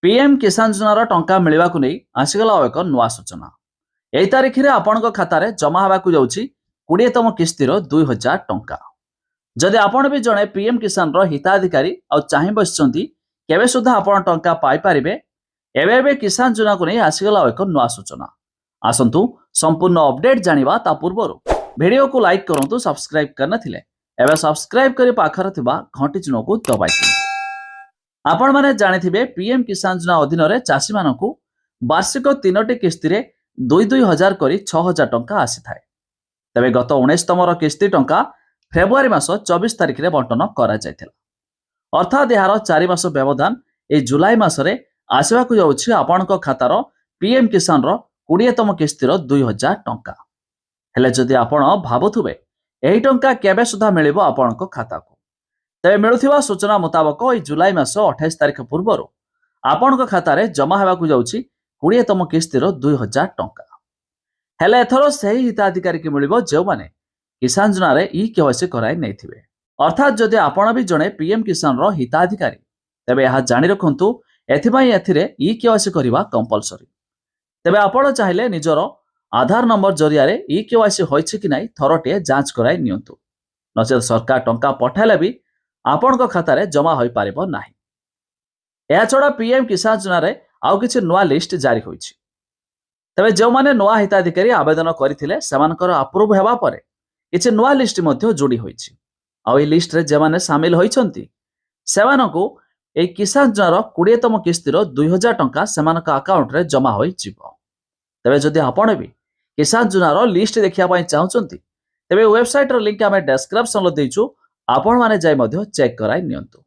PM किसान योजनार टंका मिलवाकू नहीं आसीगला एक नुआ सूचना। यही तारीख में आपण खातार जमा होगाकू जाउछि 20तम किस्तिर 2000 टंका। जदि आपण भी जड़े पीएम किसान हिताधिकारी आ चाह बसचंती केबे सुधा आपण टंका पाई पारिबे। एबे किसान योजना को नहीं आसीगला एक नुआ सूचना। आसंतु संपूर्ण अपडेट जानिबा ता पूर्वरु वीडियो को लाइक करंतु, सब्सक्राइब करना थिले एबे सब्सक्राइब करी पाखर थिबा घंटी चिन्ह को दबाइ दियंतु। आपण माने जानिथिबे पीएम किसान योजना अधीन रे चासी मानकू वार्षिक 3टी किस्ती रे 2,000 करी 6,000 टंका आसी थाए। तबे गत 19तम किस्ती टंका फेब्रुआरी मास 24 तारिख रे बंटन करा जायथिला। अर्थात यार 4 मास व्यवधान ए जुलाई मासरे आसीबाकू जाउछि आपणक खातार पीएम किसान रो 20तम किस्तिर 2,000 टंका। हेले जदि आपण भाबुथुबे एही टंका केबे सुधा मिलिबो आपणक खाताको, तेरे मिलुथिबा सूचना मुताबक जुलाई मास 28 तारिख पूर्व आपण खातार जमा होगाकू जाउछि 20तम किस्तिर 2,000 टंका। हेले एथर सही हिताधिकारी की मिलिबो जो माने किसान योजना रे ई-केवाईसी कराई नैथिबे। अर्थात जदि आपण भी जणे पीएम किसान रो हिताधिकारी तेबे यह जानि रखंतु एथिबाई एथिरे ई-केवाईसी करिबा कंपलसरी। तेबे आपण चाहिले निजर आधार नंबर जरिया रे ई-केवाईसी होइछि कि नाही थरटे जांच कराई नियंतु, नचेत सरकार टंका पठाइले भी आपण खातार जमा हो पारिबो नाही। एहा छड़ा पीएम किसान योजना रे आउ किछि नुआ लिस्ट जारी होइछि। तबे जो माने नुआ हिताधिकारी आवेदन करिथिले सेमानकर अप्रूव हेबा परे किछि नुआ लिस्ट मध्ये जोडी होइछि। आउ ए लिस्ट रे जे माने शामिल होइछंती सेमानकू ए किसान योजनार 20तम किस्तिर 2,000 टंका सेमानक अकाउंट रे जमा होई जिवो। तबे जदि आपण भी किसान योजनार लिस्ट देखिया पई चाहुचंती तेबे वेबसाइट रो लिंक आमे डिस्क्रिप्शन रो देइछु, आपण माने जाय मध्ये चेक कराई नियंतु।